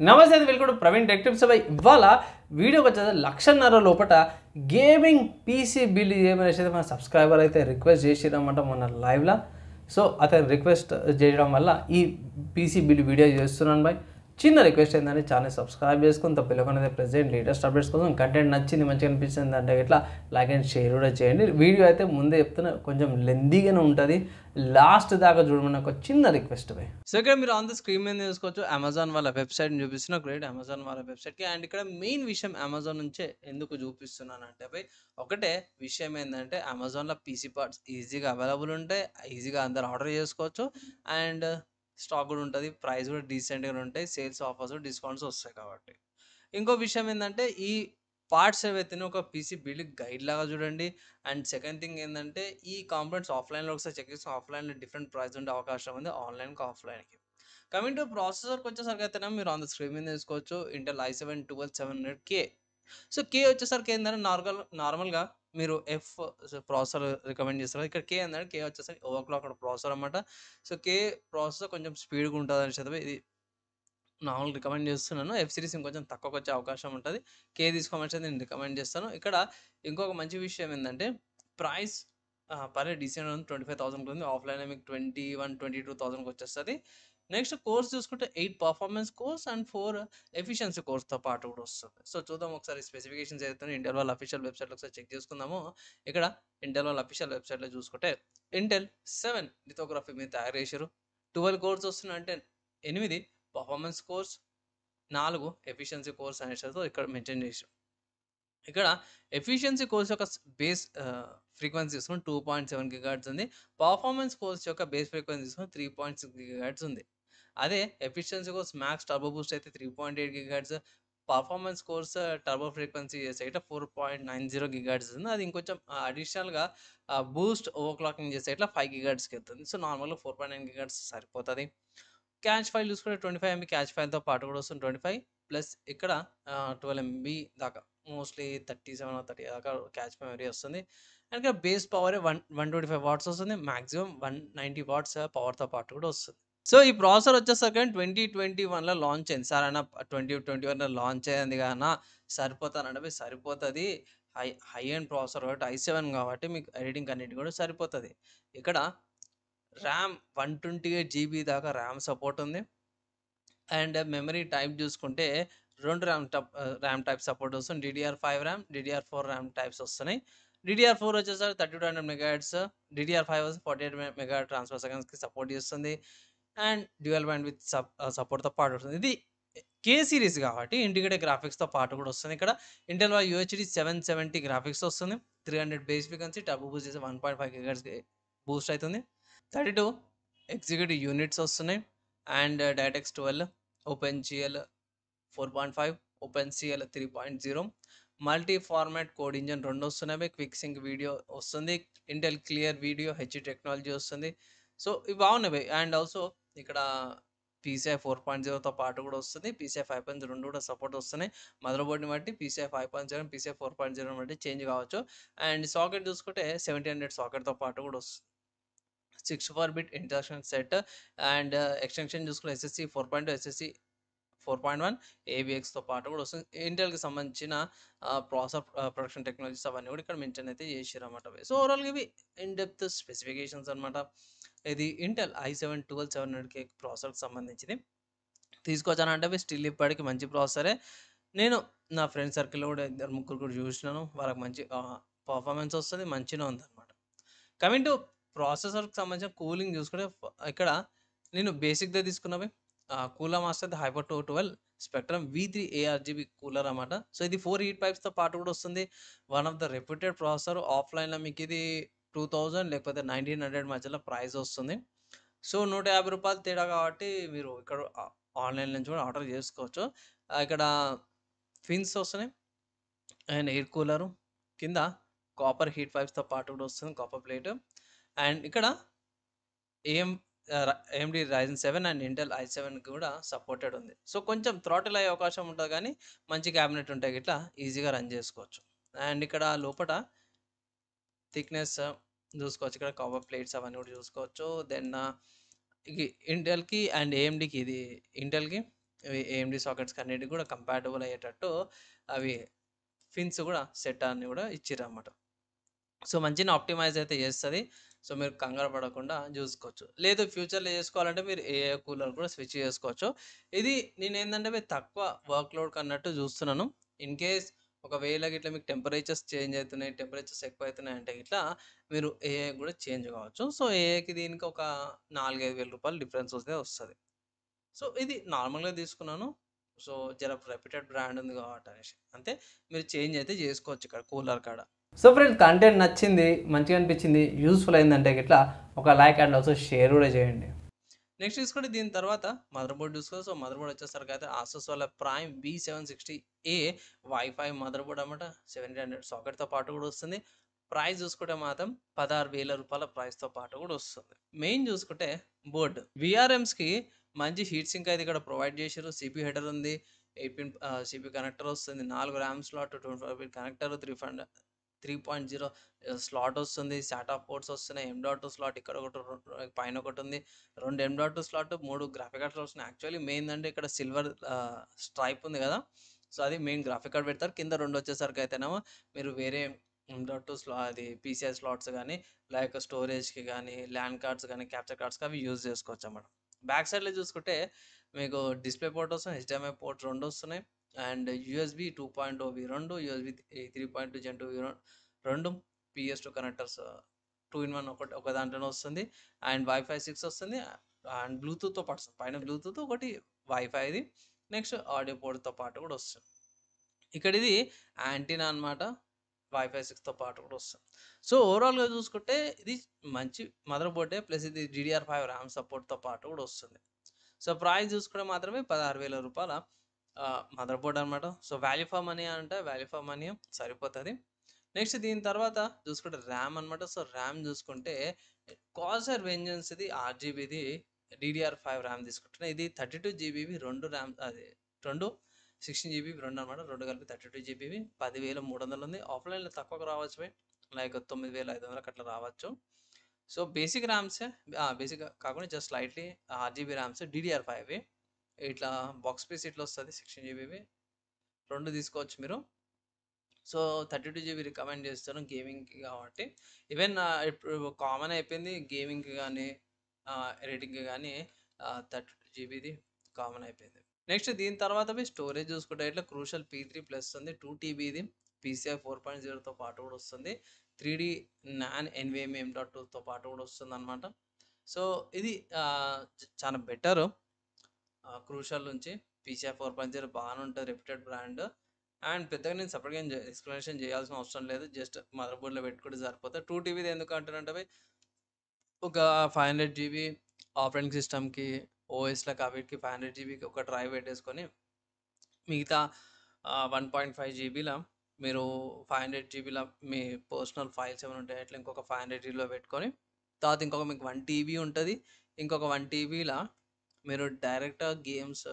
నమస్తే welcome to Praveen tech tips. ఇవాళ వీడియోకి వచ్చేది 1,50,000 లోపల గేమింగ్ పీసీ బిల్డ్ చేయమనేసి మన సబ్స్క్రైబర్ అయితే రిక్వెస్ట్ చేసిరన్నమాట మొన్న లైవ్లో. సో అతను రిక్వెస్ట్ చేయడం వల్ల ఈ పీసీ బిల్డ్ వీడియో చేస్తున్నాను బాయ్. చిన్న రిక్వెస్ట్ ఏంటంటే ఛానల్ సబ్స్క్రైబ్ చేసుకుని తప్పకుండా ప్రెజెంట్ లేటెస్ట్ అప్డేట్స్ కోసం కంటెంట్ నచ్చింది మంచిగా అనిపిస్తుంది అంటే ఇట్లా లైక్ అండ్ షేర్ కూడా చేయండి. వీడియో అయితే ముందే చెప్తున్నా కొంచెం లెందీగానే ఉంటుంది, లాస్ట్ దాకా చూడమని ఒక చిన్న రిక్వెస్ట్ బాయ్. సో ఇక్కడ మీరు ఆన్ ద స్క్రీన్ మీద చూసుకోవచ్చు అమెజాన్ వాళ్ళ వెబ్సైట్ చూపిస్తున్నా. గ్రేట్ అమెజాన్ వాళ్ళ వెబ్సైట్కి. అండ్ ఇక్కడ మెయిన్ విషయం అమెజాన్ నుంచే ఎందుకు చూపిస్తున్నాను అంటే బాయ్, ఒకటే విషయం ఏంటంటే అమెజాన్లో పీసీ పార్ట్స్ ఈజీగా అవైలబుల్ ఉంటాయి, ఈజీగా అందరు ఆర్డర్ చేసుకోవచ్చు. అండ్ స్టాక్ కూడా ఉంటుంది, ప్రైస్ కూడా డీసెంట్గా ఉంటాయి, సేల్స్ ఆఫర్స్ డిస్కౌంట్స్ వస్తాయి కాబట్టి. ఇంకో విషయం ఏంటంటే ఈ పార్ట్స్ ఏవైతే ఒక పీసీ బిల్డ్ గైడ్ లాగా చూడండి. అండ్ సెకండ్ థింగ్ ఏంటంటే ఈ కాంపోనెంట్స్ ఆఫ్లైన్లో ఒకసారి చెక్ చేసి ఆఫ్లైన్లో డిఫరెంట్ ప్రైస్ ఉండే అవకాశం ఉంది ఆన్లైన్కి ఆఫ్లైన్కి. కమింగ్ టు ప్రాసెసర్కి వచ్చేసరికి అయితేనే మీరు ఆన్ ద స్క్రీన్ మీద తీసుకోవచ్చు ఇంటెల్ i7 12700K. సో కే వచ్చేసరికి ఏంటంటే నార్మల్గా మీరు ఎఫ్ ప్రాసెసర్ రికమెండ్ చేస్తారు. ఇక్కడ కే ఏంటంటే కే వచ్చేసరికి ఓవర్ క్లాక్ ప్రాసెసర్ అనమాట. సో కే ప్రాసెసర్ కొంచెం స్పీడ్గా ఉంటుంది అని చెప్పి ఇది నార్మల్ రికమెండ్ చేస్తున్నాను. ఎఫ్ సిరీస్ ఇంకొంచెం తక్కువకి వచ్చే అవకాశం ఉంటుంది. కే తీసుకోమని నేను రికమెండ్ చేస్తాను. ఇక్కడ ఇంకొక మంచి విషయం ఏంటంటే ప్రైస్ పర్లేదు డీసెంట్ ఉంది, 25,000 ఉంది. ఆఫ్లైన్ మీకు 21,000-22,000 వచ్చేస్తుంది. నెక్స్ట్ కోర్స్ చూసుకుంటే 8 పర్ఫార్మెన్స్ కోర్స్ అండ్ 4 ఎఫిషియన్సీ కోర్స్తో పాటు కూడా వస్తుంది. సో చూద్దాం ఒకసారి స్పెసిఫికేషన్స్ ఏదైతే ఇంటెల్ వాళ్ళ అఫీషియల్ వెబ్సైట్లో ఒకసారి చెక్ చేసుకుందాము. ఇక్కడ ఇంటెల్ వాళ్ళ అఫీషియల్ వెబ్సైట్లో చూసుకుంటే ఇంటెల్ 7 లిథోగ్రఫీ మీద తయారు చేశారు. 12 కోర్స్ వస్తున్నాయి అంటే 8 పర్ఫార్మెన్స్ కోర్స్, 4 ఎఫిషియన్సీ కోర్స్ అనేసి ఇక్కడ మెన్షన్ చేశారు. ఇక్కడ ఎఫిషియన్సీ కోర్స్ యొక్క బేస్ ఫ్రీక్వెన్సీ తీసుకుని 2.7 GHz ఉంది. పర్ఫార్మెన్స్ కోర్స్ యొక్క బేస్ ఫ్రీక్వెన్సీ తీసుకుని 3.6 GHz ఉంది. అదే efficiency cores max turbo boost అయితే 3.8 GHz, performance cores turbo frequency చేసేట 4.90 GHz ఉంది. అది ఇంకొంచెం అడిషనల్గా బూస్ట్ ఓవర్ క్లాకింగ్ చేసేట 5 GHzకి వెళ్తుంది. సో నార్మల్గా 4.9 GHz సరిపోతుంది. క్యాష్ ఫైల్ చూసుకుంటే 25 MB క్యాష్ ఫైల్తో పాటు కూడా వస్తుంది. 25 ప్లస్ ఇక్కడ 12 MB దాకా మోస్ట్లీ 37 or 30 దాకా క్యాష్ మెమరీ వస్తుంది. అండ్ ఇక్కడ బేస్ పవర్ 125 వాట్స్ వస్తుంది. మ్యాక్సిమం 190 వాట్స్ పవర్తో పాటు కూడా వస్తుంది. సో ఈ ప్రాసెసర్ వచ్చేసరికి 2021లో లాంచ్ అయింది. సార్ అన్న 2021లో లాంచ్ అయింది కానీ సరిపోతానంటే సరిపోతుంది. హై అండ్ ప్రాసెసర్ కాబట్టి i7 కాబట్టి మీకు ఎడిటింగ్ అన్నిటి కూడా సరిపోతుంది. ఇక్కడ ర్యామ్ 128 GB దాకా ర్యామ్ సపోర్ట్ ఉంది. అండ్ మెమరీ టైప్ చూసుకుంటే 2 ర్యామ్ టైప్ సపోర్ట్ వస్తుంది. DDR5 RAM, DDR4 RAM types వస్తున్నాయి. DDR4 వచ్చేసరికి 3200 MHz, DDR5 48 మెగా ట్రాన్స్ఫర్ సెకండ్స్కి సపోర్ట్ చేస్తుంది. అండ్ డ్యూయల్ బ్యాండ్ విత్ సపోర్ట్తో పాటు వస్తుంది. ఇది కే సిరీస్ కాబట్టి ఇంటిగ్రేటెడ్ గ్రాఫిక్స్తో పాటు కూడా వస్తుంది. ఇక్కడ ఇంటెల్ UHD 770 గ్రాఫిక్స్ వస్తుంది. 300 బేస్ ఫ్రీక్వెన్సీ టర్బో బూస్ట్ చేసి 1.5 GHz బూస్ట్ అవుతుంది. 32 ఎగ్జిక్యూటివ్ యూనిట్స్ వస్తున్నాయి. And DirectX 12, OpenGL 4.5, OpenCL 3.0, multi format code engine 2 వస్తున్నాయి. క్విక్ సింక్ వీడియో వస్తుంది. Intel clear video H technology వస్తుంది. సో ఇవి బాగున్నాయి. అండ్ ఆల్సో ఇక్కడ PCI 4.0తో పాటు కూడా వస్తుంది. PCI 5.0 కూడా సపోర్ట్ వస్తున్నాయి. మదర్ బోర్డ్ని బట్టి PCI 5.0, PCI 4.0 బట్టి చేంజ్ కావచ్చు. అండ్ సాకెట్ చూసుకుంటే 1700 సాకెట్తో పాటు కూడా వస్తుంది. 64-bit interaction set and extension చూసుకున్న SSC 4.2, SSC 4.1, AVXతో పాటు కూడా వస్తుంది. ఇంటెల్కి సంబంధించిన ప్రాసెసర్ ప్రొడక్షన్ టెక్నాలజీస్ అవన్నీ కూడా ఇక్కడ మెన్షన్ అయితే చేసారు అనమాట. సో ఓవరాల్గా ఇవి ఇన్ డెప్త్ స్పెసిఫికేషన్స్ అనమాట. ఇది ఇంటెల్ i7 12700K ప్రాసెసర్కి సంబంధించింది. తీసుకొచ్చానంటే స్టిల్ ఇప్పటికి మంచి ప్రాసెసరే. నేను నా ఫ్రెండ్ సర్కిల్లో కూడా 2-3 కూడా చూసినాను. వాళ్ళకి మంచి పర్ఫార్మెన్స్ వస్తుంది, మంచిగా ఉందన్నమాట. కమింగ్ టు ప్రాసెసర్కి సంబంధించిన కూలింగ్ చూసుకుంటే ఇక్కడ నేను బేసిక్గా తీసుకున్నవి Cooler Master Hyper 212 Spectrum V3 ARGB cooler అన్నమాట. సో ఇది 4 హీట్ పైప్స్తో పాటు కూడా వస్తుంది. One of the reputed processor. ఆఫ్లైన్లో మీకు ఇది 2000 లేకపోతే 1900 మధ్యలో ప్రైస్ వస్తుంది. సో ₹150 తేడా కాబట్టి మీరు ఇక్కడ ఆన్లైన్ నుంచి కూడా ఆర్డర్ చేసుకోవచ్చు. ఇక్కడ ఫిన్స్ వస్తున్నాయి అండ్ ఎయిర్ కూలరు కింద కాపర్ హీట్ పైప్స్తో పాటు కూడా వస్తుంది, కాపర్ ప్లేట్. అండ్ ఇక్కడ AMD Ryzen 7 and Intel i7 కూడా సపోర్టెడ్ ఉంది. సో కొంచెం థ్రాటిల్ అయ్యే అవకాశం ఉంటుంది కానీ మంచి క్యాబినెట్ ఉంటాయి ఇట్లా ఈజీగా రన్ చేసుకోవచ్చు. అండ్ ఇక్కడ లోపల థిక్నెస్ చూసుకోవచ్చు. ఇక్కడ కాపర్ ప్లేట్స్ అవన్నీ కూడా చూసుకోవచ్చు. దెన్ ఇంటెల్కి అండ్ AMDకి ఇది ఇంటెల్కి ఏఎండి సాకెట్స్కి అన్నిటికి కూడా కంపాటబుల్ అయ్యేటట్టు అవి ఫిన్స్ కూడా సెట్ అన్ని కూడా ఇచ్చిరన్నమాట. సో మంచిగా ఆప్టిమైజ్ అయితే చేస్తుంది. సో మీరు కంగారు పడకుండా చూసుకోవచ్చు. లేదు ఫ్యూచర్లో చేసుకోవాలంటే మీరు ఏఐ కూలర్ కూడా స్విచ్ చేసుకోవచ్చు. ఇది నేనేంటంటే మీరు తక్కువ వర్క్ లోడ్ అన్నట్టు చూస్తున్నాను. ఇన్ కేస్ ఒకవేళ ఇట్లా మీకు టెంపరేచర్స్ చేంజ్ అవుతున్నాయి, టెంపరేచర్స్ ఎక్కువ అవుతున్నాయి అంటే ఇట్లా మీరు ఏఐ కూడా చేంజ్ కావచ్చు. సో ఏఐకి దీనికి ఒక 4,000-5,000 డిఫరెన్స్ వస్తే వస్తుంది. సో ఇది నార్మల్గా తీసుకున్నాను. సో జర రెప్యూటెడ్ బ్రాండ్ ఉంది కాబట్టి అనేసి అంతే. మీరు చేంజ్ అయితే చేసుకోవచ్చు ఇక్కడ కూలర్ కాడ. సో ఫ్రెండ్స్ కంటెంట్ నచ్చింది, మంచిగా అనిపించింది, యూస్ఫుల్ అయిందంటే ఇట్లా ఒక లైక్ అండ్ ఆల్సో షేర్ కూడా చేయండి. నెక్స్ట్ చూసుకుంటే దీని తర్వాత మదర్ బోర్డ్ చూసుకోవాలి. సో మదర్ బోర్డ్ వచ్చేసరికి అయితే ఆసూస్ వాళ్ళ prime B760A wifi mother board అనమాట. 1700 సాకెట్తో పాటు కూడా వస్తుంది. ప్రైస్ చూసుకుంటే మాత్రం 16,000 రూపాయల ప్రైస్తో పాటు కూడా వస్తుంది. మెయిన్ చూసుకుంటే బోర్డు VRMస్కి మంచి హీట్ సింక్ అయితే ఇక్కడ ప్రొవైడ్ చేశారు. సిపి హెడర్ ఉంది, 8 పిన్ సిపి కనెక్టర్ వస్తుంది, 4 RAM slot, 24 pin connector, 3.0 slot వస్తుంది, సాటా పోర్ట్స్ వస్తున్నాయి, M.2 స్లాట్ ఇక్కడ ఒకటి పైన ఒకటి ఉంది, 2 M.2 స్లాట్, 3 గ్రాఫిక్ కార్డ్స్ వస్తున్నాయి. యాక్చువల్లీ మెయిన్ అంటే ఇక్కడ సిల్వర్ స్ట్రైప్ ఉంది కదా, సో అది మెయిన్ గ్రాఫిక్ కార్డ్ పెడతారు. కింద 2 వచ్చేసరికి అయితేనేమో మీరు వేరే M.2 అది PCI స్లాట్స్ కానీ లైక్ స్టోరేజ్కి కానీ ల్యాండ్ కార్డ్స్ కానీ క్యాప్చర్ కార్డ్స్కి అవి యూజ్ చేసుకోవచ్చు అన్నమాట. బ్యాక్ సైడ్లో చూసుకుంటే మీకు డిస్ప్లే పోర్ట్ వస్తుంది, HDMI పోర్ట్ 2 వస్తున్నాయి, and USB 2.0 2, USB 3.2 Gen 2 2, PS2 connectors 2-in-1 ఒక దాంట్లోనే వస్తుంది, అండ్ వైఫై 6 వస్తుంది, అండ్ బ్లూటూత్తో పాటు వస్తుంది. పైన బ్లూటూత్ ఒకటి వైఫై ఇది, నెక్స్ట్ ఆడియో పోర్ట్తో పాటు కూడా వస్తుంది. ఇక్కడ ఇది యాంటీనా అనమాట, వైఫై 6తో పాటు కూడా వస్తుంది. సో ఓవరాల్గా చూసుకుంటే ఇది మంచి మదర్ బోర్డే, ప్లస్ ఇది DDR5 ర్యామ్ సపోర్ట్తో పాటు కూడా వస్తుంది. సో ప్రైస్ చూసుకుంటే మాత్రమే 16,000 రూపాయల మదర్ బోర్డ్ అనమాట. సో వాల్యూ ఫర్ మనీ అంటే వాల్యూ ఫర్ మనీ సరిపోతుంది. నెక్స్ట్ దీని తర్వాత చూసుకుంటే ర్యామ్ అనమాట. సో ర్యామ్ చూసుకుంటే కాసర్ వెంజన్స్ది 8GBది DDR5 ర్యామ్ తీసుకుంటున్నాయి. ఇది 32GB 2 ర్యామ్, అది 16GB 2 అనమాట. 2 కలిపి 32GB 10,300 ఉంది. ఆఫ్లైన్లో తక్కువగా రావచ్చు, లైక్ 9,500 అట్లా రావచ్చు. సో బేసిక్ ర్యామ్సే, బేసిక్ కాకుండా just slightly 8GB rams DDR5 ఇట్లా బాక్స్ పీస్ ఇట్లా వస్తుంది. 16GB 2 తీసుకోవచ్చు మీరు. సో 32GB రికమెండ్ చేస్తాను గేమింగ్కి కాబట్టి. ఈవెన్ ఇప్పుడు కామన్ అయిపోయింది గేమింగ్కి కానీ ఎడిటింగ్కి కానీ 32GBది కామన్ అయిపోయింది. నెక్స్ట్ దీని తర్వాత స్టోరేజ్ చూసుకుంటే ఇట్లా క్రూషల్ P3+ ఉంది, 2TBది PCI 4.0తో పాటు కూడా వస్తుంది, 3D NAN NVMe M.2తో పాటు కూడా వస్తుంది అనమాట. సో ఇది చాలా బెటర్. క్రూషల్ నుంచి PCI 4.0 బాగానే ఉంటుంది, రెప్యూటెడ్ బ్రాండ్. అండ్ పెద్దగా నేను సపరేట్గా ఎక్స్ప్లెనేషన్ చేయాల్సిన అవసరం లేదు, జస్ట్ మదర్ బోర్డ్లో పెట్టుకుంటే సరిపోతుంది. 2TBది ఎందుకు అంటారంటే ఒక 500GB ఆపరేటింగ్ సిస్టమ్కి ఓఎస్లో వీటికి 500GBకి ఒక డ్రైవ్ పెట్టేసుకొని మిగతా 1.5GBలో మీరు 500GBలో మీ పర్సనల్ ఫైల్స్ ఏమైనా ఉంటాయి అట్లా ఇంకొక 500GBలో పెట్టుకొని తర్వాత ఇంకొక మీకు 1TB ఉంటుంది. ఇంకొక 1TBలో మీరు డైరెక్ట్గా గేమ్స్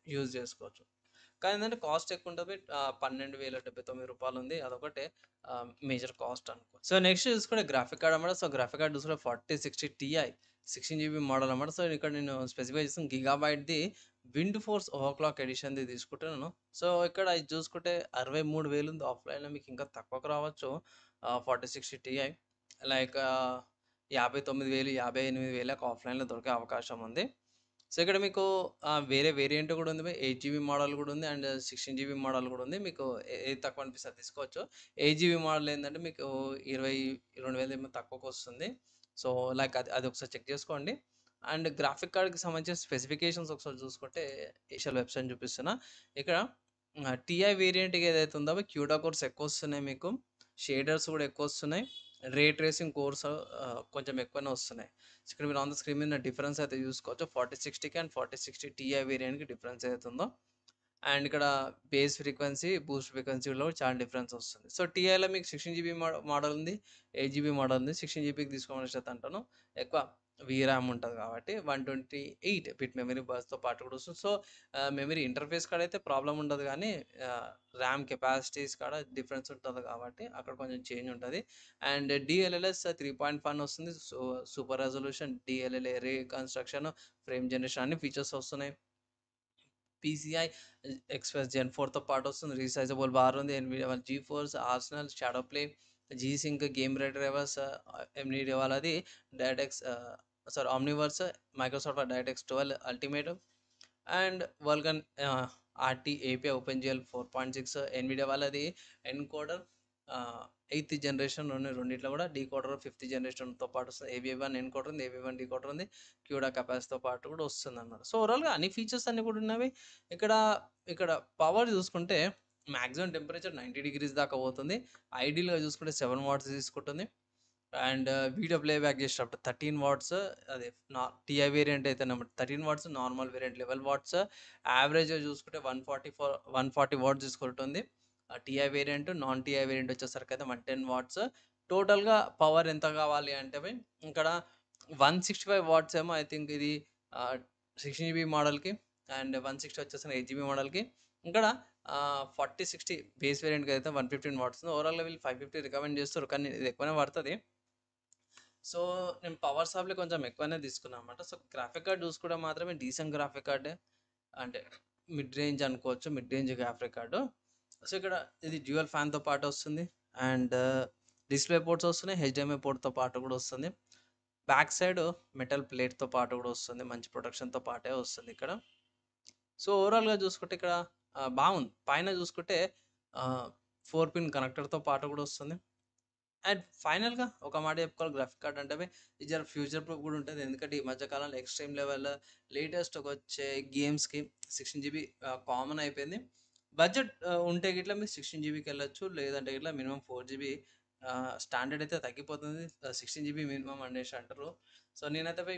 యూజ్ చేసుకోవచ్చు. కానీ ఏంటంటే కాస్ట్ ఎక్కువ ఉంటుంది, 12,079 రూపాయలు ఉంది. అదొకటే మేజర్ కాస్ట్ అనుకో. సో నెక్స్ట్ చూసుకుంటే గ్రాఫిక్ కార్డ్ అన్నమాట. సో గ్రాఫిక్ కార్డ్ చూసుకుంటే 4060 Ti 16GB మోడల్ అన్నమాట. సో ఇక్కడ నేను స్పెసిఫై చేస్తాను గిగాబైట్ది విండ్ ఫోర్స్ ఓవర్క్లాక్ ఎడిషన్ది తీసుకుంటున్నాను. సో ఇక్కడ ఇది చూసుకుంటే 63,000 ఉంది. ఆఫ్లైన్లో మీకు ఇంకా తక్కువకు రావచ్చు. 4060 Ti లైక్ 59,000 58,000 ఆఫ్లైన్లో దొరికే అవకాశం ఉంది. సో ఇక్కడ మీకు వేరే వేరియంట్ కూడా ఉంది, 8GB మోడల్ కూడా ఉంది, అండ్ 16GB మోడల్ కూడా ఉంది. మీకు ఏది తక్కువ అనిపిస్తే తీసుకోవచ్చు. 8GB మోడల్ ఏంటంటే మీకు 22,000 ఏమో తక్కువకు వస్తుంది. సో లైక్ అది ఒకసారి చెక్ చేసుకోండి. అండ్ గ్రాఫిక్ కార్డ్కి సంబంధించిన స్పెసిఫికేషన్స్ ఒకసారి చూసుకుంటే ఏషియల్ వెబ్సైట్ చూపిస్తున్నా. ఇక్కడ TI వేరియంట్కి ఏదైతే ఉందో అవి క్యూడా కోర్స్ ఎక్కువ వస్తున్నాయి, మీకు షేడర్స్ కూడా ఎక్కువ వస్తున్నాయి, రే ట్రేసింగ్ కోర్స్ కొంచెం ఎక్కువనే వస్తున్నాయి. ఇక్కడ మీరు ఆన్ ద స్క్రీన్ మీద డిఫరెన్స్ అయితే చూసుకోవచ్చు. 4060కి అండ్ 4060 Ti వేరియంట్కి డిఫరెన్స్ ఏదైతే ఉందో, అండ్ ఇక్కడ బేస్ ఫ్రీక్వెన్సీ బూస్ట్ ఫ్రీక్వెన్సీలో చాలా డిఫరెన్స్ వస్తుంది. సో టీఐలో మీకు 16GB మోడల్ ఉంది, 8GB మోడల్ ఉంది. 16GBకి తీసుకోమని అంటాను, ఎక్కువ VRAM ఉంటుంది కాబట్టి 128 బిట్ మెమరీ బస్తో పాటు కూడా వస్తుంది. సో మెమరీ ఇంటర్ఫేస్ కాడ అయితే ప్రాబ్లం ఉండదు, కానీ ర్యామ్ కెపాసిటీస్ కాడ డిఫరెన్స్ ఉంటుంది కాబట్టి అక్కడ కొంచెం చేంజ్ ఉంటుంది. అండ్ DLLS 3.1 వస్తుంది. So super resolution, DLLA reconstruction, frame generation అన్ని ఫీచర్స్ వస్తున్నాయి. పీసీఐ ఎక్స్‌ప్రెస్ జెన్ 4తో పాటు వస్తుంది. రీసైజబుల్ బార్ ఉంది. ఎన్విడియా వాళ్ళ GeForce, Arsenal, shadow play, G sync, game ready drivers, NVIDIA వాళ్ళది DirectX Omniverse, Microsoft DirectX 12 ultimate and Vulkan RT API OpenGL 4.6 NVIDIA వాళ్ళది encoder 8th generation రెండిట్లో కూడా డీకోడర్ 5th జనరేషన్‌తో పాటు వస్తుంది. ఏబీఐ1 ఎన్కోడర్ ఉంది. ఏబీఐ1 డీకోడర్ ఉంది. క్యూడా కెపాసిటీతో పాటు కూడా వస్తుందన్నమాట. సో, ఓవరాల్‌గా అన్ని ఫీచర్స్ అన్నీ కూడా ఉన్నవి. ఇక్కడ ఇక్కడ పవర్ చూసుకుంటే మాక్సిమం టెంపరేచర్ 90 డిగ్రీస్ దాకా పోతుంది. ఐడియల్‌గా చూసుకుంటే 7 వాట్స్ తీసుకుంటుంది. అండ్ వీడియో ప్లేబ్యాక్ చేసేటప్పుడు 13 వాట్స్, అదే టీఐ వేరియంట్ అయితేనేమో 13 వాట్స్, నార్మల్ వేరియంట్ 11 వాట్స్, యావరేజ్‌గా చూసుకుంటే 140 వాట్స్ తీసుకుంటుంది. TI variant, non TI variant వచ్చేసరికి అయితే 110 వాట్స్. టోటల్‌గా పవర్ ఎంత కావాలి అంటే ఇక్కడ 165 వాట్స్ ఏమో ఐ థింక్ ఇది 16 జీబీ మోడల్‌కి అండ్ 160 వచ్చేసరికి 8 జీబీ మోడల్‌కి. ఇక్కడ 40, 60 బేస్ వేరియంట్‌కి అయితే 115 వాట్స్ ఉంది. ఓవరాల్‌గా వీళ్ళు 550 రికమెండ్ చేస్తారు. కానీ ఇది ఎక్కువనే పడతది. సో, నేను పవర్ సాప్‌లో కొంచెం ఎక్కువనే తీసుకున్నా అనమాట. సో, గ్రాఫిక్ కార్డ్ చూసుకుంటే మాత్రమే డీసెంట్ గ్రాఫిక్ కార్డే. అంటే మిడ్ రేంజ్ అనుకోవచ్చు. Mid range graphic card. సో, ఇక్కడ ఇది డ్యూయల్ ఫ్యాన్‌తో పాటు వస్తుంది. అండ్ డిస్‌ప్లే పోర్ట్స్ వస్తున్నాయి. హెచ్‌డీఎంఐ పోర్ట్‌తో పాటు కూడా వస్తుంది. బ్యాక్ సైడ్ మెటల్ ప్లేట్‌తో పాటు కూడా వస్తుంది. మంచి ప్రొటెక్షన్‌తో పాటే వస్తుంది ఇక్కడ. సో, ఓవరాల్‌గా చూసుకుంటే ఇక్కడ బాగుంది. పైన చూసుకుంటే 4 పిన్ కనెక్టర్‌తో పాటు కూడా వస్తుంది. అండ్ ఫైనల్‌గా ఒక మాట చెప్పుకోవాలి, గ్రాఫిక్ కార్డ్ అంటే ఇది జర ఫ్యూచర్ ప్రూఫ్ కూడా ఉంటది. ఎందుకంటే ఈ మధ్య కాలంలో ఎక్స్‌ట్రీమ్ లెవెల్ లేటెస్ట్‌గా వచ్చే గేమ్స్‌కి 16 జీబీ కామన్ అయిపోయింది. బడ్జెట్ ఉంటే గిట్ల మీరు 16 జీబీకి వెళ్ళొచ్చు. లేదంటే గిట్ల మినిమమ్ 4 జీబీ స్టాండర్డ్ అయితే తగ్గిపోతుంది. 16 జీబీ మినిమమ్ అనేసి అంటారు. సో, నేనైతే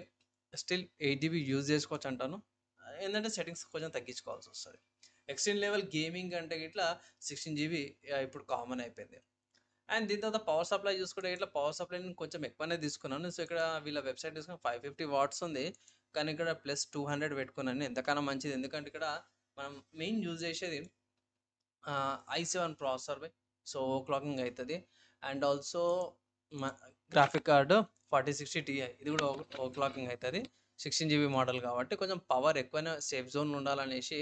స్టిల్ 8 జీబీ యూజ్ చేసుకోవచ్చు అంటాను. ఏందంటే సెట్టింగ్స్ కొంచెం తగ్గించుకోవాల్సొస్తది. ఎక్స్‌ట్రీమ్ లెవెల్ గేమింగ్ అంటే గిట్ల 16 జీబీ ఇప్పుడు కామన్ అయిపోయింది. అండ్ దీని తర్వాత పవర్ సప్లై చూసుకుంటే ఇట్లా పవర్ సప్లై నేను కొంచెం ఎక్కువనే తీసుకున్నాను. సో, ఇక్కడ వీళ్ళ వెబ్‌సైట్ చూసుకుంటే 550 వాట్స్ ఉంది. కానీ ఇక్కడ ప్లస్ 200 పెట్టుకున్నాను. ఎంతకన్నా మంచిది. ఎందుకంటే ఇక్కడ మనం మెయిన్ యూజ్ చేసేది i7 ప్రాసెసర్ సో, ఓవర్‌క్లాకింగ్ అయితది. అండ్ ఆల్సో మ గ్రాఫిక్ కార్డ్ 4060 టిఐ ఇది కూడా ఓవర్‌క్లాకింగ్ అయితది. 16 జీబీ మోడల్ కాబట్టి కొంచెం పవర్ ఎక్కువనే సేఫ్ జోన్‌లో ఉండాలనేసి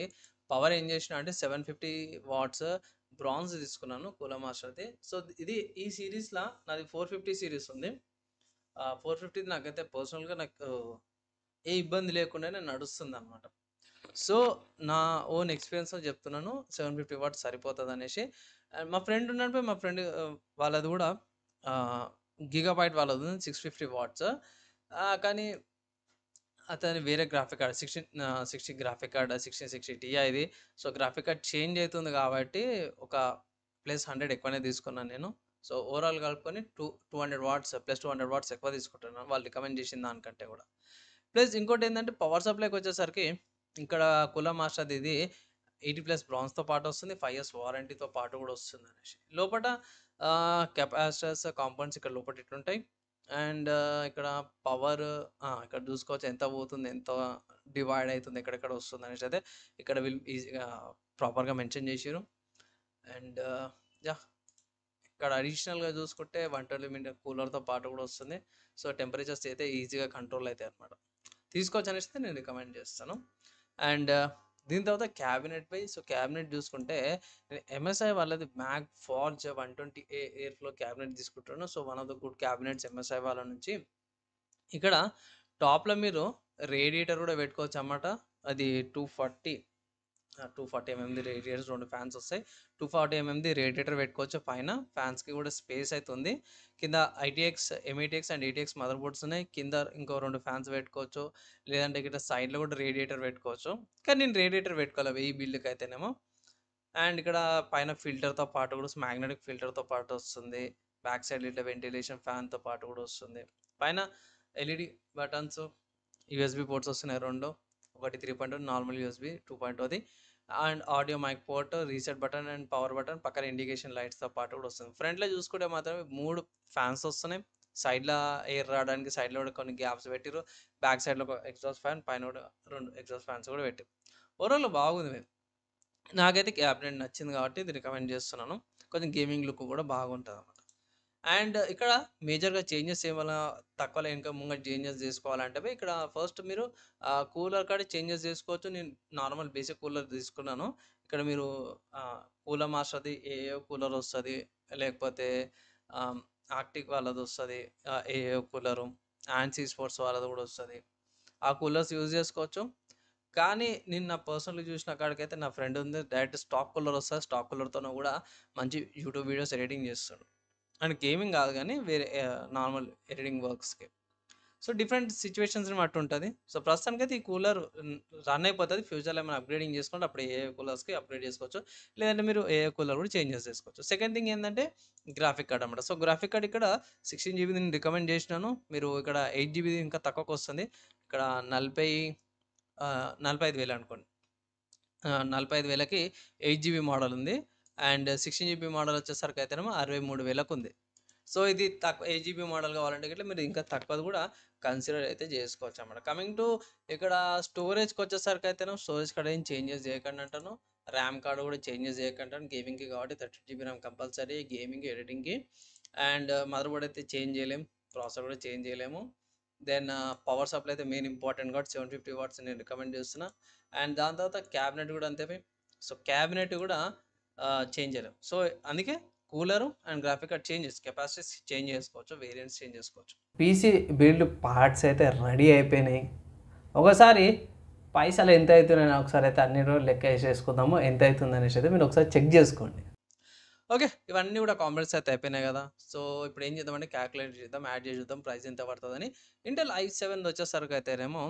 పవర్ ఏం చేసినా అంటే 750 వాట్స్ బ్రాంజ్ తీసుకున్నాను కూలర్ మాస్టర్‌ది. సో, ఇది ఈ సీరీస్‌ల నాది 450 సీరీస్ ఉంది. 450 నాకైతే పర్సనల్‌గా నాకు ఏ ఇబ్బంది లేకుండానే నడుస్తుందనమాట. సో, నా ఓన్ ఎక్స్‌పీరియన్స్‌తో చెప్తున్నాను. 750 వాట్స్ సరిపోతదనేసి. అండ్ మా ఫ్రెండ్ ఉన్నాడు. మా ఫ్రెండ్ వాళ్ళది కూడా గిగాబైట్ వాళ్ళదుంది 650 వాట్స్. కానీ అతని వేరే గ్రాఫిక్ కార్డ్ 60 గ్రాఫిక్ కార్డ్ 1660 టిఐది. సో, గ్రాఫిక్ కార్డ్ చేంజ్ అయితుంది కాబట్టి ఒక ప్లస్ 100 ఎక్కువనే తీసుకున్నాను నేను. సో, ఓవరాల్ కలుపుకొని 200 వాట్స్ ప్లస్ 200 వాట్స్ ఎక్కువ తీసుకుంటున్నాను. వాళ్ళు రికమెండ్ చేసిన దానికంటే కూడా. ప్లస్ ఇంకోటేందంటే పవర్ సప్లైకొచ్చేసరికి ఇక్కడ కూలర్ మాస్టర్‌ది ఇది 80+ బ్రాంజ్‌తో పాటు వస్తుంది. 5 ఇయర్స్ వారంటీతో పాటు కూడా వస్తుందనేసి. లోపట కెపాసిటర్స్, కాంపౌండ్స్ ఇక్కడ లోపట ఇట్లుంటాయి. అండ్ ఇక్కడ పవర్ ఇక్కడ చూసుకోవచ్చు ఎంత పోతుంది, ఎంత డివైడ్ అయితుంది, ఎక్కడెక్కడ వస్తుందనేసి అయితే ఇక్కడ వీళ్ళు ఈజీగా ప్రాపర్‌గా మెన్షన్ చేసిర్రు. And yeah! ఇక్కడ అడిషనల్‌గా చూసుకుంటే 120 మీటర్ కూలర్‌తో పాటు కూడా వస్తుంది. సో, టెంపరేచర్స్ అయితే ఈజీగా కంట్రోల్ అయితాయన్నమాట. తీసుకోవచ్చనేసి నేను రికమెండ్ చేస్తాను. అండ్ దీని తర్వాత సో, క్యాబినెట్ చూసుకుంటే ఎంఎస్ఐ వాళ్ళది MAG Forge 120A air flow cabinet తీసుకుంటున్నాను. So, one of the good cabinets MSI వాళ్ళ నుంచి. ఇక్కడ టాప్‌లో మీరు రేడియేటర్ కూడా పెట్టుకోవచ్చన్నమాట. అది 240 ఎంఎంది రేడియేటర్స్ 2 ఫ్యాన్స్ వస్తాయి. 240 ఎంఎంది రేడియేటర్ పెట్టుకోవచ్చు పైన. ఫ్యాన్స్‌కి కూడా స్పేస్ అయితే ఉంది. కింద M80X and ATX mother boards ఉన్నాయి. కింద ఇంకో 2 ఫ్యాన్స్ పెట్టుకోవచ్చు. లేదంటే ఇక్కడ సైడ్‌లో కూడా రేడియేటర్ పెట్టుకోవచ్చు. కానీ నేను రేడియేటర్ పెట్టుకోలే ఈ బిల్డ్‌కి అయితేనేమో. అండ్ ఇక్కడ పైన ఫిల్టర్‌తో పాటు కూడా మ్యాగ్నెటిక్ ఫిల్టర్‌తో పాటు వస్తుంది. బ్యాక్ సైడ్ ఇట్లా వెంటిలేషన్ ఫ్యాన్‌తో పాటు కూడా వస్తుంది. పైన ఎల్ఈడీ బటన్స్, యూఎస్బీ పోర్ట్స్ వస్తున్నాయి 2. ఒకటి 3.2 నార్మల్ యూఎస్బీ 2.0ది. And audio mic port, reset button and power button, పక్కన ఇండికేషన్ లైట్స్‌తో పాటు కూడా వస్తుంది. ఫ్రంట్‌లో చూసుకుంటే మాత్రం 3 ఫ్యాన్స్ వస్తున్నాయి. సైడ్‌ల ఎయిర్ రావడానికి సైడ్‌లో కూడా కొన్ని గ్యాప్స్ పెట్టిర్రు. బ్యాక్ సైడ్‌లో ఒక ఎగ్జాస్ట్ ఫ్యాన్, పైన కూడా 2 ఎగ్జాస్ట్ ఫ్యాన్స్ కూడా పెట్టిర్రు. ఓవరాల్‌గా బాగుంది. నాకైతే క్యాబినెట్ నచ్చింది కాబట్టి ఇది రికమెండ్ చేస్తున్నాను. కొంచెం గేమింగ్ లుక్ కూడా బాగుంటదన్నమాట. అండ్ ఇక్కడ మేజర్‌గా చేంజెస్ ఏమైనా తక్కువలో ఇంకా ముంగట చేంజెస్ జేసుకోవాలంటే ఇక్కడ ఫస్ట్ మీరు కూలర్ కాడ చేంజెస్ జేసుకోవచ్చు. నేను నార్మల్ బేసిక్ కూలర్ తీసుకున్నాను. ఇక్కడ మీరు కూలర్ మాస్టర్‌ది ఏఏఓ కూలర్ వస్తది. లేకపోతే ఆహ్, ఆర్టిక్ వాళ్ళదొస్తది. ఏఏఓ కూలరు. ఆన్సీ స్పోర్ట్స్ వాళ్ళది గూడా వస్తది. ఆ కూలర్స్ యూజ్ జేసుకోవచ్చు. కానీ నేను నా పర్సనల్‌గా చూసిన కాడికైతే నా ఫ్రెండ్ ఉంది. డైరెక్ట్ స్టాక్ కూలర్ వస్తది. స్టాక్ కూలర్‌తోను గూడా మంచి యూట్యూబ్ వీడియోస్ ఎడిటింగ్ జేస్తాడు. అండ్ గేమింగ్ గాదు గానీ వేరే నార్మల్ ఎడిటింగ్ వర్క్స్‌కి. సో, డిఫరెంట్ సిట్యుయేషన్స్‌ని బట్టి ఉంటది. సో, ప్రస్తుతానికైతే ఈ కూలర్ రన్ అయిపోతది. ఫ్యూచర్‌లో ఏమైనా అప్‌గ్రేడింగ్ చేసుకుంటే అప్పుడు ఏఏ కూలర్స్‌కి అప్‌గ్రేడ్ చేసుకోవచ్చు. లేదంటే మీరు ఏఏ కూలర్ కూడా చేంజెస్ చేసుకోవచ్చు. సెకండ్ థింగ్ ఏందంటే గ్రాఫిక్ కార్డ్ అనమాట. సో, గ్రాఫిక్ కార్డ్ ఇక్కడ 16 జీబీది నేను రికమెండ్ చేసినాను. మీరు ఇక్కడ 8 జీబీది ఇంకా తక్కువకొస్తుంది. ఇక్కడ 45,000 అనుకోండి. 45,000కి 8 జీబీ మోడల్ ఉంది. అండ్ 16 జీబీ మోడల్ వచ్చేసరికి అయితేనేమో 63,000కు ఉంది. సో, ఇది తక్కువ 8 జీబీ మోడల్ కావాలంటే గిట్ల మీరు ఇంకా తక్కువది కూడా కన్సిడర్ అయితే చేసుకోవచ్చనమాట. కమింగ్ టు ఇక్కడ స్టోరేజ్‌కొచ్చేసరికి అయితేనేమో స్టోరేజ్ కార్డ్ ఏం చేంజెస్ చేయకండి అంటాను. ర్యామ్ కార్డ్ కూడా చేంజెస్ చేయకండి అంటాను. గేమింగ్‌కి కాబట్టి 32 జీబీ ర్యామ్ కంపల్సరీ గేమింగ్, ఎడిటింగ్‌కి. అండ్ మదర్ బోర్డ్ అయితే చేంజ్ చేయలేము. ప్రాసెసర్ కూడా చేంజ్ చేయలేము. దెన్ పవర్ సప్లై అయితే మెయిన్ ఇంపార్టెంట్ కాబట్టి 750 వాట్స్ నేను రికమెండ్ చేస్తున్నా. అండ్ దాని తర్వాత క్యాబినెట్ కూడా అంతే. సో, క్యాబినెట్ కూడా చేంజ్ చేయలేం. సో, అందుకే cooler and graphic card changes capacities change చేసుకోవచ్చు. వేరియంట్స్ చేంజ్ చేసుకోవచ్చు. పీసీ బిల్డ్ పార్ట్స్ అయితే రెడీ అయిపోయినాయి. ఒకసారి పైసలు ఎంత అవుతున్నాయని ఒకసారి అయితే అన్ని రోజులు లెక్క వేసేసుకుందాము. ఎంత అవుతుంది అనేసి అయితే మీరు ఒకసారి చెక్ చేసుకోండి. ఓకే. ఇవన్నీ కూడా కాంపోనెంట్స్ అయితే అయిపోయినాయి కదా! సో, ఇప్పుడు ఏం చేద్దామంటే క్యాలిక్యులేట్ చేద్దాం. యాడ్ చేసి చూద్దాం ప్రైస్ ఎంత పడతదని. ఇంటెల్ i7 వచ్చేసరికి అయితేనేమో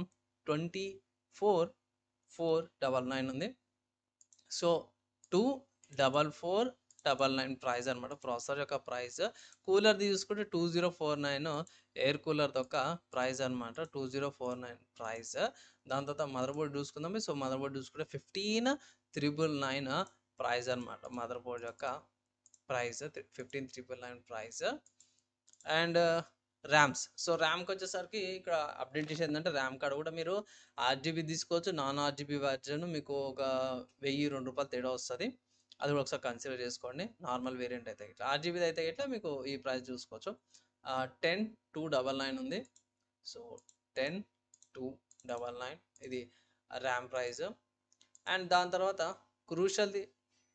24,499 ఉంది. సో, 24,499 ప్రైస్ అనమాట. ప్రాసెసర్ యొక్క ప్రైస్. కూలర్‌ది చూసుకుంటే 2049 ఎయిర్ కూలర్‌ది ఒక ప్రైస్ అనమాట. 2049 ప్రైస్. దాని తర్వాత మదర్ బోర్డ్ చూసుకుందాం. సో, మదర్ బోర్డ్ చూసుకుంటే 15,999 ప్రైస్ అనమాట. మదర్ బోర్డ్ యొక్క price 15,999 price. And RAMs. So, ర్యామ్‌కొచ్చేసరికి ఇక్కడ అప్డేట్ చేసేది ఏందంటే ర్యామ్ కార్డ్ కూడా మీరు ఆర్‌జీబీ తీసుకోవచ్చు. నాన్ ఆర్‌జీబీ వర్షన్ మీకు ఒక రూ. 1000, రూ. 2 తేడా వస్తది. అది కూడా ఒకసారి కన్సిడర్ చేసుకోండి. నార్మల్ వేరియంట్ అయితే గిట్ల. ఆర్‌జీబీది అయితే గిట్ల మీకు ఈ ప్రైస్ చూసుకోవచ్చు. 10,299 ఉంది. సో, 10,299 ఇది ర్యామ్ ప్రైస్. అండ్ దాని తర్వాత క్రూషల్‌ది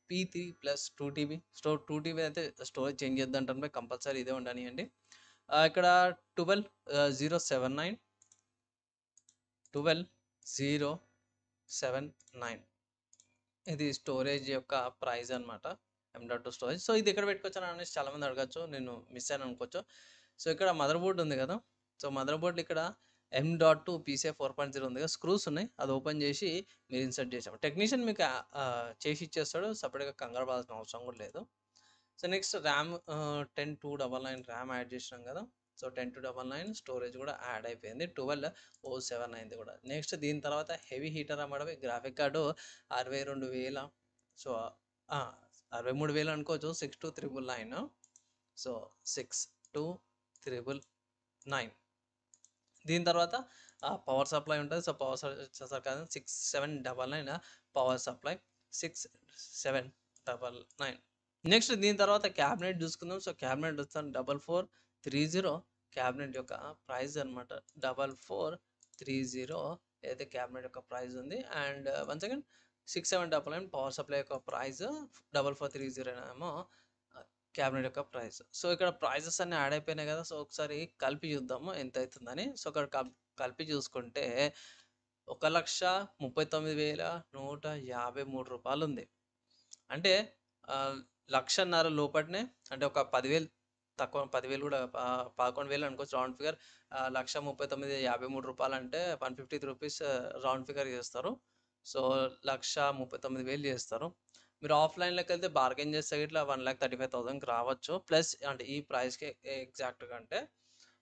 P3 ప్లస్ 2 టీబీ. 2 టీబీ అయితే స్టోరేజ్ చేంజ్ చేద్దంటాను. కంపల్సరీ ఇదే ఉండనియండి. ఇక్కడ 12,079 12,079 ఇది స్టోరేజ్ యొక్క ప్రైస్ అనమాట. M.2 storage. సో, ఇది ఎక్కడ పెట్టుకోవచ్చని అనేసి చాలామంది అడగచ్చు. నేను మిస్ అయ్యాను అనుకోవచ్చు. సో, ఇక్కడ మదర్ బోర్డ్ ఉంది కదా! సో, మదర్ బోర్డ్‌లో ఇక్కడ M.2 PCIe 4.0 ఉంది కదా! స్క్రూస్ ఉన్నాయి. అది ఓపెన్ చేసి మీరు ఇన్సర్ట్ చేసాము. టెక్నీషియన్ మీకు చేసి ఇచ్చేస్తాడు. సెపరేట్‌గా కంగారు పడాల్సిన అవసరం కూడా లేదు. So, next RAM 10,299 RAM add చేసినాం కదా! సో, 10,299 స్టోరేజ్ కూడా యాడ్ అయిపోయింది. 12,079 అయింది కూడా. నెక్స్ట్ దీని తర్వాత హెవీ హీటర్ అమ్మడమే గ్రాఫిక్ కార్డు 62,000. సో, 63,000 అనుకోవచ్చు. 62,999. సో, 62,999. దీని తర్వాత పవర్ సప్లై ఉంటది. సో, పవర్ వచ్చేసరికి 6799 పవర్ సప్లై. 6799. నెక్స్ట్ దీని తర్వాత క్యాబినెట్ చూసుకుందాం. సో, క్యాబినెట్ వచ్చేసరికి 4430 క్యాబినెట్ యొక్క ప్రైస్ అనమాట. 4430 ఏదైతే క్యాబినెట్ యొక్క ప్రైస్ ఉంది. And once again 6799 power supply యొక్క ప్రైస్. 4430 ఏమో క్యాబినెట్ యొక్క ప్రైస్. సో, ఇక్కడ ప్రైజెస్ అన్నీ యాడ్ అయిపోయినాయి కదా! సో, ఒకసారి కలిపి చూద్దాము ఎంత అవుతుందని. సో, ఇక్కడ కలిపి చూసుకుంటే రూ. 1,39,153 ఉంది. అంటే 1,50,000 లోపటనే అంటే ఒక 10,000 తక్కువ 10,000 కూడా 11,000 అనుకోవచ్చు రౌండ్ ఫిగర్. 1,39,053 అంటే రూ. 150 రౌండ్ ఫిగర్ చేస్తారు. సో, 1,39,000 చేస్తారు. మీరు ఆఫ్‌లైన్‌లోకి వెళ్తే బార్గెయిన్ చేస్తే గిట్ల 1,35,000కి రావచ్చు. ప్లస్ అంటే ఈ ప్రైస్‌కి ఎగ్జాక్ట్‌గా అంటే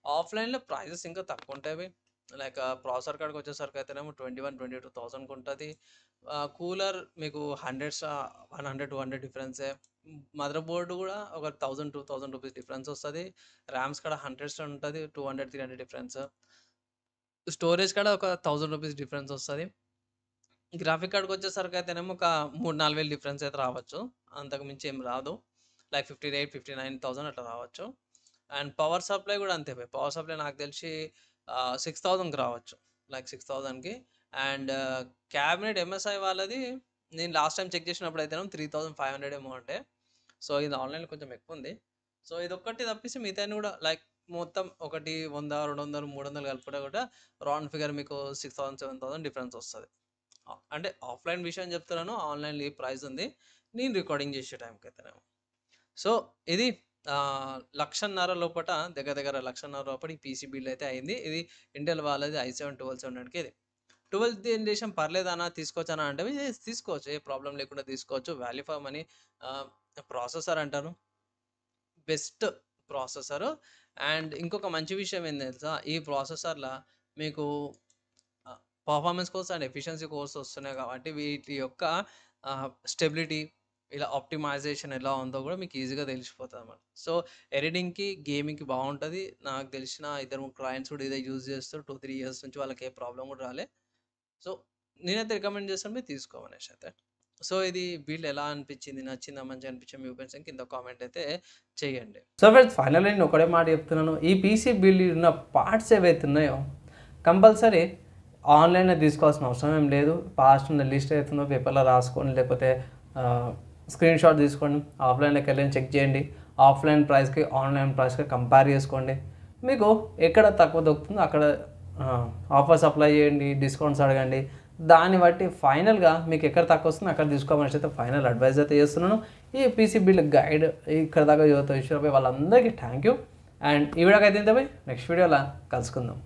ఆఫ్‌లైన్‌లో ప్రైజెస్ ఇంకా తక్కువ ఉంటాయి. లైక్ ప్రాసెసర్ కాడికి వచ్చేసరికి అయితేనేమో 21,000-22,000కి ఉంటది. కూలర్ మీకు హండ్రెడ్స్ 100, 200 డిఫరెన్సే. మదర్ బోర్డ్ కూడా ఒక 1,000, 2,000 రూపీస్ డిఫరెన్స్ వస్తది. ర్యామ్స్ కాడ హండ్రెడ్స్‌లో ఉంటది. 200, 300 డిఫరెన్స్. స్టోరేజ్ కాడ ఒక 1,000 రూపీస్ డిఫరెన్స్ వస్తది. గ్రాఫిక్ కార్డ్‌కి వచ్చేసరికి అయితేనేమో ఒక 3,000, 4,000 డిఫరెన్స్ అయితే రావచ్చు. అంతకు మించి ఏం రాదు. లైక్ 58,000, 59,000 అట్లా రావచ్చు. అండ్ పవర్ సప్లై కూడా అంతే భయ్. పవర్ సప్లై నాకు తెలిసి 6000కి రావచ్చు, లైక్ 6000కి. అండ్ క్యాబినెట్ ఎంఎస్ఐ వాళ్ళది నేను లాస్ట్ టైం చెక్ చేసినప్పుడు అయితే 3500 ఏమో అంటే. సో ఇది ఆన్లైన్లో కొంచెం ఎక్కువ ఉంది. సో ఇదొక్కటి తప్పిస్తే మిగతా కూడా లైక్ మొత్తం ఒకటి 100 200 300 కలుపుకుంటే కూడా రౌండ్ ఫిగర్ మీకు 6000 7000 డిఫరెన్స్ వస్తుంది. అంటే ఆఫ్లైన్ విషయం చెప్తున్నాను, ఆన్లైన్లో ఈ ప్రైస్ ఉంది నేను రికార్డింగ్ చేసే టైంకి అయితేనేమో. సో ఇది 1,50,000 లోపట దగ్గర దగ్గర 1,50,000 లోపల ఈ పీసీ బిల్డ్ అయితే అయింది. ఇది ఇంటెల్ వాళ్ళది i7 1200కి. ఇది 12th జనరేషన్ పర్లేదన్నా తీసుకోవచ్చా అంటే తీసుకోవచ్చు, ఏ ప్రాబ్లం లేకుండా తీసుకోవచ్చు. వాల్యూ ఫర్ మనీ ప్రాసెసర్ అంటాను, బెస్ట్ ప్రాసెసరు. అండ్ ఇంకొక మంచి విషయం ఏంటి తెలుసా, ఈ ప్రాసెసర్లో మీకు performance course and efficiency course వస్తున్నాయి కాబట్టి వీటి యొక్క స్టెబిలిటీ, ఇలా ఆప్టిమైజేషన్ ఎలా ఉందో కూడా మీకు ఈజీగా తెలిసిపోతుంది అన్నమాట. సో ఎడిటింగ్కి గేమింగ్కి బాగుంటుంది. నాకు తెలిసిన 2-3 క్లయింట్స్ కూడా ఇదే యూజ్ చేస్తారు 2-3 ఇయర్స్ నుంచి, వాళ్ళకి ఏ ప్రాబ్లం కూడా రాలే. సో నేనైతే రికమెండ్ చేస్తాను మీరు తీసుకోమనేసి అయితే. సో ఇది బిల్డ్ ఎలా అనిపించింది, నచ్చిందా, మంచిగా అనిపించింది మీ ఒపీనియన్ కింద కామెంట్ అయితే చేయండి. సో ఫ్రెండ్స్ ఫైనల్లీ నేను ఒకటే మాట చెప్తున్నాను, ఈ పీసీ బిల్డ్ ఉన్న పార్ట్స్ ఏవైతే ఉన్నాయో కంపల్సరీ ఆన్లైన్లో తీసుకోవాల్సిన అవసరం ఏం లేదు. పాస్ట్ ఉన్న లిస్ట్ అవుతుందో పేపర్లో రాసుకోండి, లేకపోతే స్క్రీన్ షాట్ తీసుకోండి, ఆఫ్లైన్లోకి వెళ్ళి చెక్ చేయండి. ఆఫ్లైన్ ప్రైస్కి ఆన్లైన్ ప్రైస్కి కంపేర్ చేసుకోండి. మీకు ఎక్కడ తక్కువ దొరుకుతుందో అక్కడ ఆఫర్స్ అప్లై చేయండి, డిస్కౌంట్స్ అడగండి. దాన్ని బట్టి ఫైనల్గా మీకు ఎక్కడ తక్కువ వస్తుందో అక్కడ తీసుకోమని అయితే ఫైనల్ అడ్వైజ్ అయితే చేస్తున్నాను. ఈ పీసీ బిల్డ్ గైడ్ ఇక్కడ దాకా చదువుతా ఇచ్చినపై వాళ్ళందరికీ థ్యాంక్ యూ. అండ్ ఈ వీడియోకి అయితే నెక్స్ట్ వీడియోలో కలుసుకుందాం.